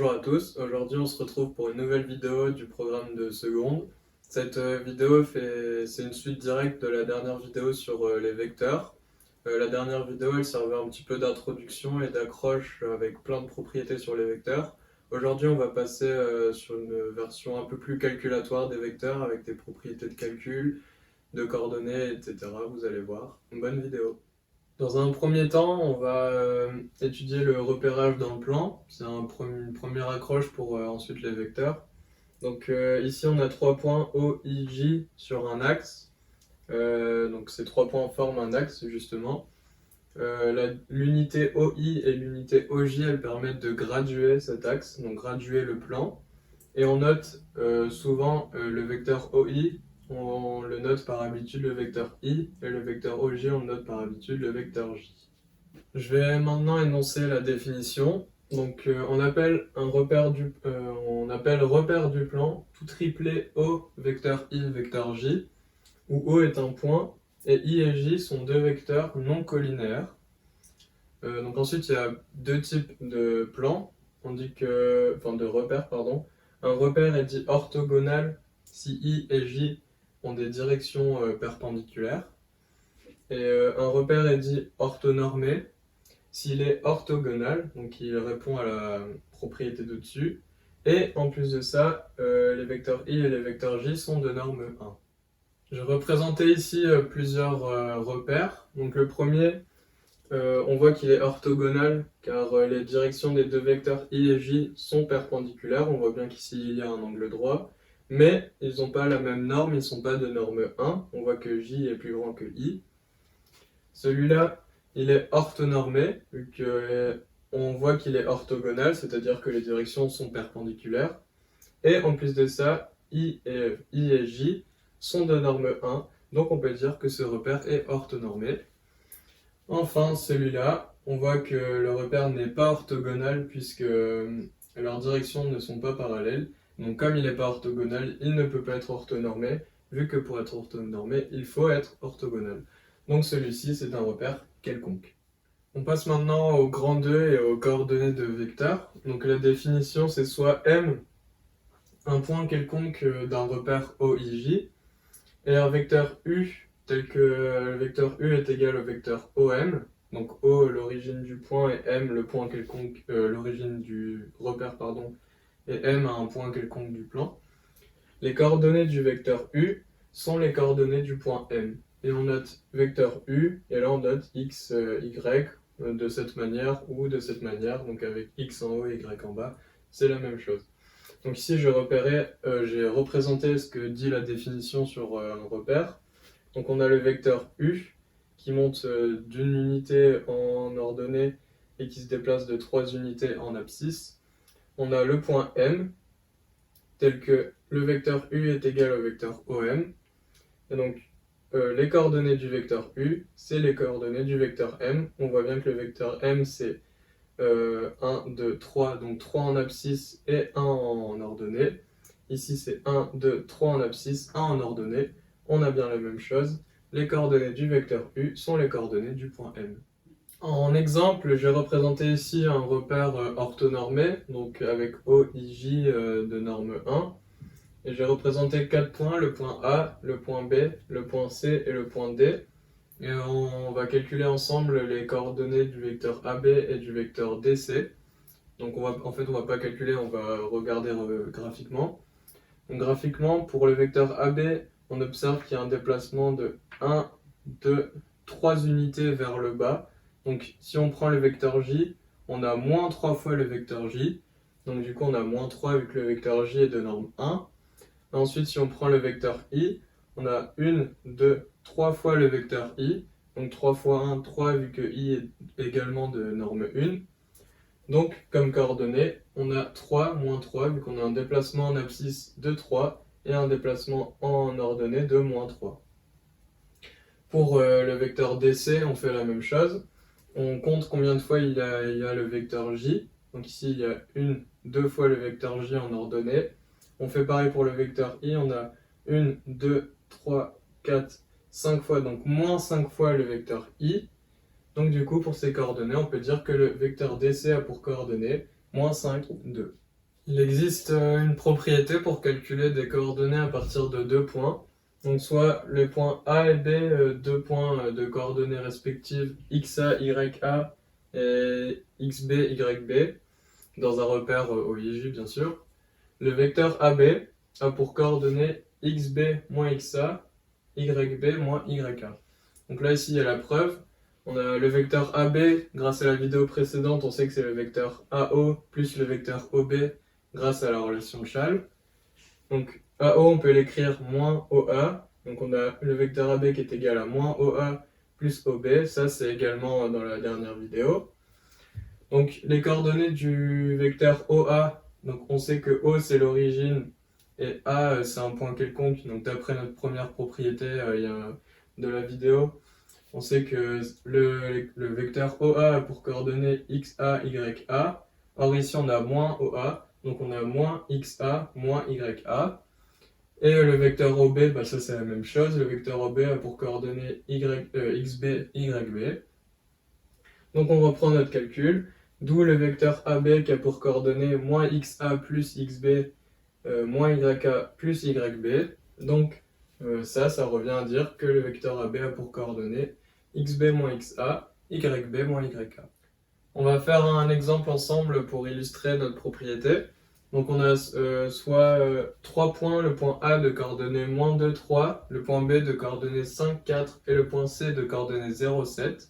Bonjour à tous, aujourd'hui on se retrouve pour une nouvelle vidéo du programme de seconde. Cette vidéo c'est une suite directe de la dernière vidéo sur les vecteurs. La dernière vidéo elle servait un petit peu d'introduction et d'accroche avec plein de propriétés sur les vecteurs. Aujourd'hui on va passer sur une version un peu plus calculatoire des vecteurs avec des propriétés de calcul, de coordonnées, etc. Vous allez voir. Une bonne vidéo. Dans un premier temps, on va étudier le repérage dans le plan. C'est une première accroche pour ensuite les vecteurs. Donc ici, on a 3 points O, I, J sur un axe. Donc ces 3 points forment un axe, justement. L'unité OI et l'unité OJ, elles permettent de graduer cet axe, donc graduer le plan. Et on note souvent le vecteur OI, on le note par habitude le vecteur I, et le vecteur OJ, on le note par habitude le vecteur J. Je vais maintenant énoncer la définition. Donc on appelle repère du plan tout triplé O, vecteur I, vecteur J, où O est un point, et I et J sont deux vecteurs non collinéaires. Donc ensuite, il y a deux types de plans, de repères, pardon. Un repère est dit orthogonal si I et J ont des directions perpendiculaires. Et un repère est dit orthonormé s'il est orthogonal, donc il répond à la propriété de dessus. Et en plus de ça, les vecteurs I et les vecteurs J sont de norme 1. J'ai représenté ici plusieurs repères. Donc le premier, on voit qu'il est orthogonal car les directions des deux vecteurs I et J sont perpendiculaires. On voit bien qu'ici il y a un angle droit, mais ils n'ont pas la même norme, ils ne sont pas de norme 1. On voit que J est plus grand que I. Celui-là, il est orthonormé, vu qu'on voit qu'il est orthogonal, c'est-à-dire que les directions sont perpendiculaires. Et en plus de ça, I et J sont de norme 1, donc on peut dire que ce repère est orthonormé. Enfin, celui-là, on voit que le repère n'est pas orthogonal puisque leurs directions ne sont pas parallèles. Donc comme il n'est pas orthogonal, il ne peut pas être orthonormé, vu que pour être orthonormé, il faut être orthogonal. Donc celui-ci, c'est un repère quelconque. On passe maintenant au grand 2 et aux coordonnées de vecteurs. Donc la définition, c'est soit M, un point quelconque d'un repère OIJ, et un vecteur U, tel que le vecteur U est égal au vecteur OM, donc O l'origine du point et M le point quelconque, l'origine du repère, pardon, et M un point quelconque du plan. Les coordonnées du vecteur U sont les coordonnées du point M. Et on note vecteur U, et là on note X, Y, de cette manière ou de cette manière, donc avec X en haut et Y en bas, c'est la même chose. Donc ici j'ai représenté ce que dit la définition sur un repère. Donc on a le vecteur U qui monte d'une unité en ordonnée et qui se déplace de 3 unités en abscisse. On a le point M, tel que le vecteur U est égal au vecteur OM. Et donc les coordonnées du vecteur U, c'est les coordonnées du vecteur M. On voit bien que le vecteur M c'est 1, 2, 3, donc 3 en abscisse et 1 en ordonnée. Ici c'est 1, 2, 3 en abscisse, 1 en ordonnée. On a bien la même chose. Les coordonnées du vecteur U sont les coordonnées du point M. En exemple, j'ai représenté ici un repère orthonormé, donc avec OIJ de norme 1. Et j'ai représenté 4 points, le point A, le point B, le point C et le point D. Et on va calculer ensemble les coordonnées du vecteur AB et du vecteur DC. Donc on va pas calculer, on va regarder graphiquement. Donc graphiquement, pour le vecteur AB, on observe qu'il y a un déplacement de 1, 2, 3 unités vers le bas. Donc si on prend le vecteur J, on a moins 3 fois le vecteur J. Donc du coup on a moins 3 vu que le vecteur J est de norme 1. Ensuite si on prend le vecteur I, on a 1, 2, 3 fois le vecteur I. Donc 3 fois 1, 3 vu que I est également de norme 1. Donc comme coordonnées, on a 3 moins 3 vu qu'on a un déplacement en abscisse de 3 et un déplacement en ordonnée de moins 3. Pour le vecteur DC, on fait la même chose. On compte combien de fois il y a le vecteur J. Donc ici, il y a 2 fois le vecteur J en ordonnée. On fait pareil pour le vecteur I. On a 1, 2, 3, 4, 5 fois, donc moins 5 fois le vecteur I. Donc du coup, pour ces coordonnées, on peut dire que le vecteur DC a pour coordonnées moins 5, 2. Il existe une propriété pour calculer des coordonnées à partir de deux points. Donc soit les points A et B, deux points de coordonnées respectives xa, ya et xb, yb, dans un repère OIJ bien sûr. Le vecteur AB a pour coordonnées xb moins xa, yb moins ya. Donc là ici il y a la preuve. On a le vecteur AB, grâce à la vidéo précédente, on sait que c'est le vecteur AO plus le vecteur OB grâce à la relation de Chasles. Donc AO, on peut l'écrire moins OA. Donc on a le vecteur AB qui est égal à moins OA plus OB. Ça, c'est également dans la dernière vidéo. Donc les coordonnées du vecteur OA, donc on sait que O, c'est l'origine et A, c'est un point quelconque. Donc d'après notre première propriété de la vidéo, on sait que le vecteur OA a pour coordonnées XA, YA. Or ici, on a moins OA. Donc on a moins XA, moins YA. Et le vecteur OB, bah ça c'est la même chose. Le vecteur OB a pour coordonnées XB, YB. Donc on reprend notre calcul. D'où le vecteur AB qui a pour coordonnées moins XA plus XB moins YA plus YB. Donc ça revient à dire que le vecteur AB a pour coordonnées XB moins XA, YB moins YA. On va faire un exemple ensemble pour illustrer notre propriété. Donc on a soit 3 points, le point A de coordonnées moins 2, 3, le point B de coordonnées 5, 4 et le point C de coordonnées 0, 7.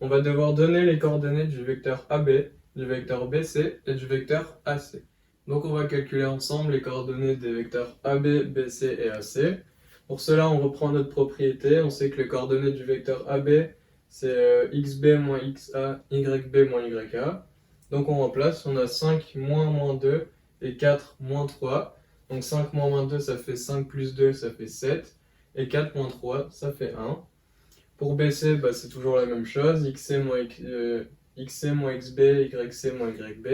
On va devoir donner les coordonnées du vecteur AB, du vecteur BC et du vecteur AC. Donc on va calculer ensemble les coordonnées des vecteurs AB, BC et AC. Pour cela, on reprend notre propriété. On sait que les coordonnées du vecteur AB, c'est xb moins xa, yb moins ya. Donc on remplace, on a 5 moins 2 et 4 moins 3. Donc 5 moins 2, ça fait 5 plus 2, ça fait 7. Et 4 moins 3, ça fait 1. Pour BC, bah, c'est toujours la même chose. xc moins xb, yc moins yb.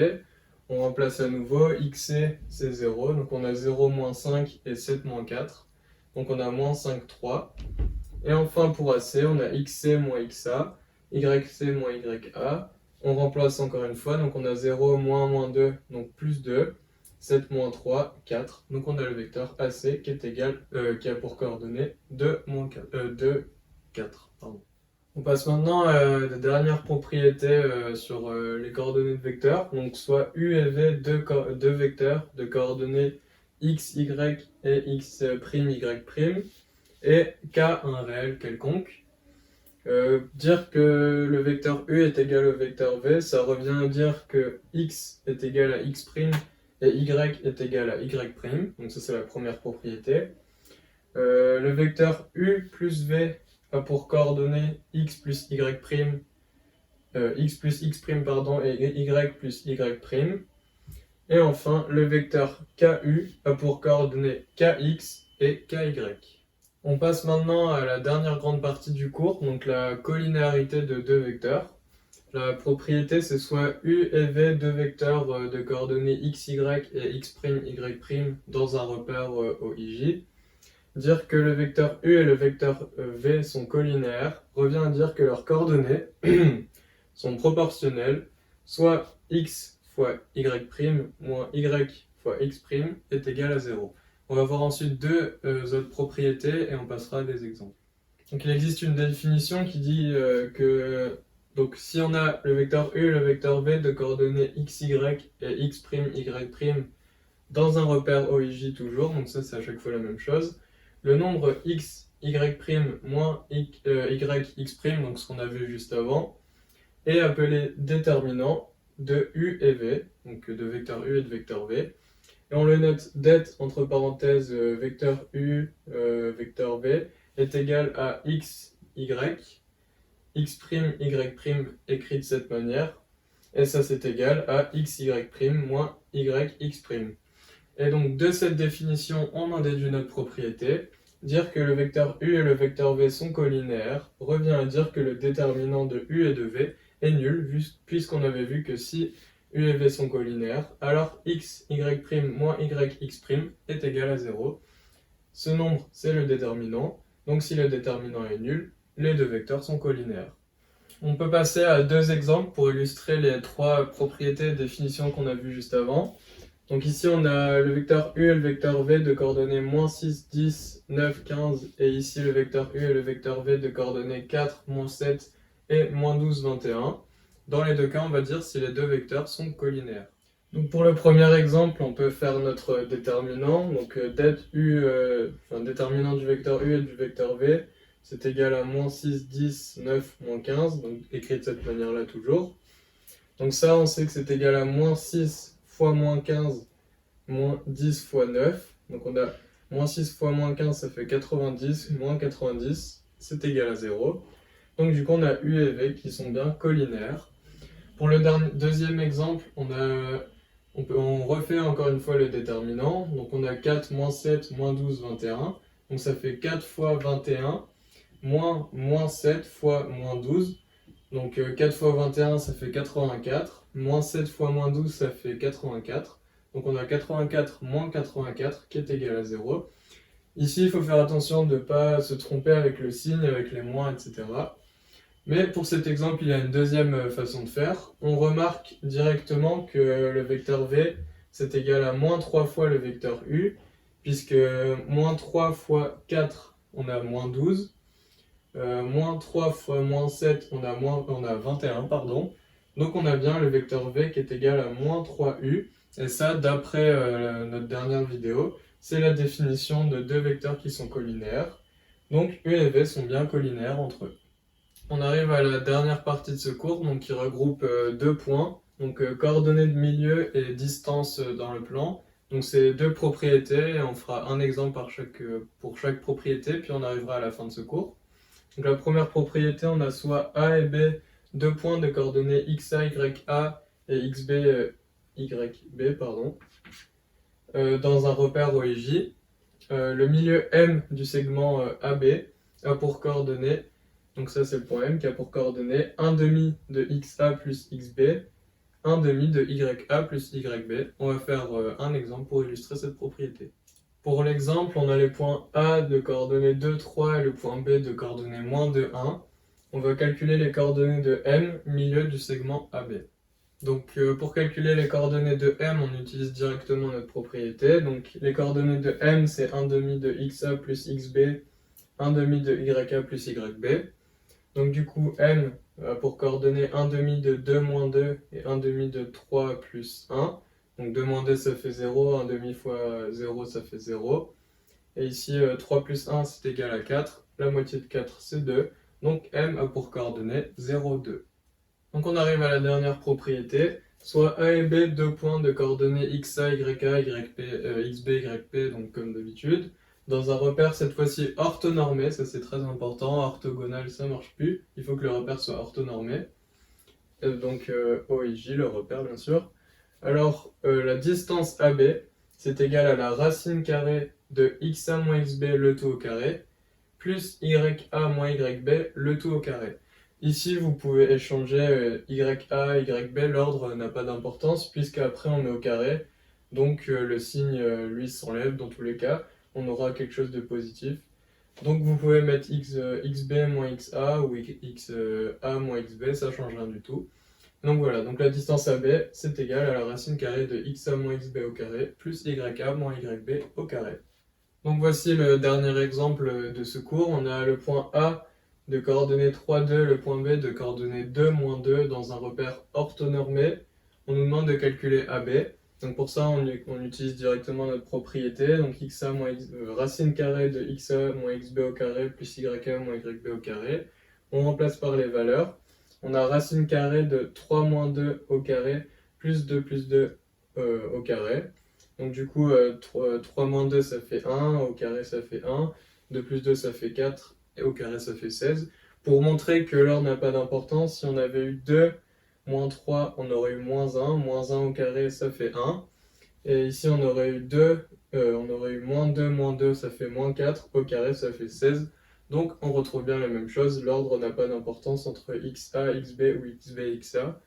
On remplace à nouveau. xc, c'est 0. Donc on a 0 moins 5 et 7 moins 4. Donc on a moins 5, 3. Et enfin pour AC, on a xc moins xa, yc moins ya. On remplace encore une fois. Donc on a 0 moins 2, donc plus 2. 7 moins 3, 4. Donc on a le vecteur AC qui est égal, qui a pour coordonnées 2, 4. Pardon. On passe maintenant à la dernière propriété sur les coordonnées de vecteurs. Donc soit U et V, deux vecteurs de coordonnées x, y et x', y', et k un réel quelconque. Dire que le vecteur U est égal au vecteur V, ça revient à dire que x est égal à x' et y est égal à y'. Donc ça c'est la première propriété. Le vecteur U plus V a pour coordonnées x plus y', x plus x' pardon, et y plus y'. Et enfin, le vecteur KU a pour coordonnées kx et ky. On passe maintenant à la dernière grande partie du cours, donc la collinéarité de deux vecteurs. La propriété, c'est soit U et V, deux vecteurs de coordonnées xy et x', y' dans un repère OIJ. Dire que le vecteur U et le vecteur V sont collinéaires revient à dire que leurs coordonnées sont proportionnelles, soit x fois y' moins y fois x' est égal à 0. On va voir ensuite deux autres propriétés et on passera à des exemples. Donc il existe une définition qui dit que donc, si on a le vecteur U et le vecteur V de coordonnées xy et x', y' dans un repère OIJ toujours, donc ça c'est à chaque fois la même chose, le nombre x, y' moins yx', donc ce qu'on a vu juste avant, est appelé déterminant de U et V, donc de vecteur U et de vecteur V. Et on le note det entre parenthèses vecteur U, vecteur V est égal à x, y, x', y' écrit de cette manière, et ça c'est égal à x, y' moins y, x'. Et donc de cette définition, on en déduit notre propriété. Dire que le vecteur U et le vecteur V sont collinéaires revient à dire que le déterminant de U et de V est nul, puisqu'on avait vu que si U et V sont collinaires, alors x, y' moins y, x' est égal à 0. Ce nombre, c'est le déterminant, donc si le déterminant est nul, les deux vecteurs sont collinaires. On peut passer à deux exemples pour illustrer les trois propriétés et définitions qu'on a vues juste avant. Donc ici on a le vecteur U et le vecteur V de coordonnées moins 6, 10, 9, 15, et ici le vecteur U et le vecteur V de coordonnées 4, moins 7 et moins 12, 21. Dans les deux cas, on va dire si les deux vecteurs sont collinaires. Donc pour le premier exemple, on peut faire notre déterminant. Donc déterminant du vecteur U et du vecteur V, c'est égal à moins 6, 10, 9, moins 15. Donc écrit de cette manière-là toujours. Donc ça, on sait que c'est égal à moins 6 fois moins 15, moins 10 fois 9. Donc on a moins 6 fois moins 15, ça fait 90, moins 90, c'est égal à 0. Donc du coup, on a U et V qui sont bien collinaires. Pour le deuxième exemple, on refait encore une fois le déterminant. Donc on a 4, moins 7, moins 12, 21. Donc ça fait 4 fois 21, moins 7 fois moins 12. Donc 4 fois 21, ça fait 84. Moins 7 fois moins 12, ça fait 84. Donc on a 84 moins 84 qui est égal à 0. Ici, il faut faire attention de ne pas se tromper avec le signe, avec les moins, etc. Mais pour cet exemple, il y a une deuxième façon de faire. On remarque directement que le vecteur V, c'est égal à moins 3 fois le vecteur U, puisque moins 3 fois 4, on a moins 12. Moins 3 fois moins 7, on a 21, pardon. Donc on a bien le vecteur V qui est égal à moins 3U. Et ça, d'après notre dernière vidéo, c'est la définition de deux vecteurs qui sont collinaires. Donc U et V sont bien collinaires entre eux. On arrive à la dernière partie de ce cours, donc qui regroupe deux points, donc coordonnées de milieu et distance dans le plan. Donc c'est deux propriétés, et on fera un exemple pour chaque propriété, puis on arrivera à la fin de ce cours. Donc la première propriété, on a soit A et B, deux points de coordonnées xa, ya et xb, yb, pardon, dans un repère O et J. Le milieu M du segment AB a pour coordonnées, donc ça c'est le point M qui a pour coordonnées 1 demi de xa plus xb, 1 demi de ya plus yb. On va faire un exemple pour illustrer cette propriété. Pour l'exemple, on a les points A de coordonnées 2, 3 et le point B de coordonnées moins 2, 1. On va calculer les coordonnées de M, milieu du segment AB. Donc pour calculer les coordonnées de M, on utilise directement notre propriété. Donc les coordonnées de M, c'est 1 demi de xa plus xb, 1 demi de ya plus yb. Donc du coup, M a pour coordonnées 1 demi de 2 moins 2 et 1 demi de 3 plus 1. Donc 2 moins 2, ça fait 0, 1 demi fois 0, ça fait 0. Et ici, 3 plus 1, c'est égal à 4. La moitié de 4, c'est 2. Donc M a pour coordonnées 0, 2. Donc on arrive à la dernière propriété. Soit A et B, deux points de coordonnées xa, yk, xb, yp, donc comme d'habitude. Dans un repère, cette fois-ci orthonormé, ça c'est très important. Orthogonal, ça marche plus. Il faut que le repère soit orthonormé. Donc O et J, le repère bien sûr. Alors, la distance AB, c'est égal à la racine carrée de xa moins xb le tout au carré, plus ya moins yb le tout au carré. Ici, vous pouvez échanger ya, yb, l'ordre n'a pas d'importance, puisqu'après on est au carré, donc le signe, lui, s'enlève dans tous les cas, on aura quelque chose de positif. Donc vous pouvez mettre xb moins xa ou xa moins xb, ça change rien du tout. Donc voilà, donc la distance AB, c'est égal à la racine carrée de xa moins xb au carré, plus ya moins yb au carré. Donc voici le dernier exemple de ce cours. On a le point A de coordonnées 3, 2, le point B de coordonnées 2, moins 2 dans un repère orthonormé. On nous demande de calculer AB. Donc pour ça, on utilise directement notre propriété. Donc racine carrée de xa moins xb au carré plus ya moins yb au carré. On remplace par les valeurs. On a racine carrée de 3 moins 2 au carré plus 2 plus 2 au carré. Donc du coup, 3 moins 2, ça fait 1, au carré, ça fait 1, 2 plus 2, ça fait 4, et au carré, ça fait 16. Pour montrer que l'ordre n'a pas d'importance, si on avait eu 2 moins 3, on aurait eu moins 1 au carré, ça fait 1. Et ici, on aurait eu moins 2, ça fait moins 4, au carré, ça fait 16. Donc on retrouve bien la même chose, l'ordre n'a pas d'importance entre xa, xb ou xb et xa.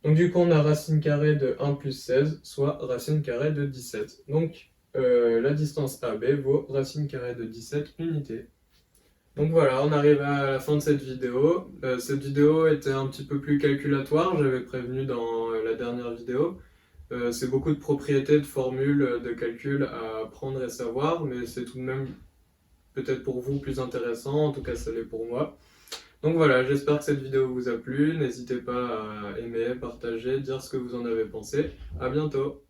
Donc du coup, on a racine carrée de 1 plus 16, soit racine carrée de 17. Donc la distance AB vaut racine carrée de 17 unités. Donc voilà, on arrive à la fin de cette vidéo. Cette vidéo était un petit peu plus calculatoire, j'avais prévenu dans la dernière vidéo. C'est beaucoup de propriétés, de formules, de calculs à apprendre et savoir, mais c'est tout de même peut-être pour vous plus intéressant, en tout cas ça l'est pour moi. Donc voilà, j'espère que cette vidéo vous a plu, n'hésitez pas à aimer, partager, dire ce que vous en avez pensé. À bientôt!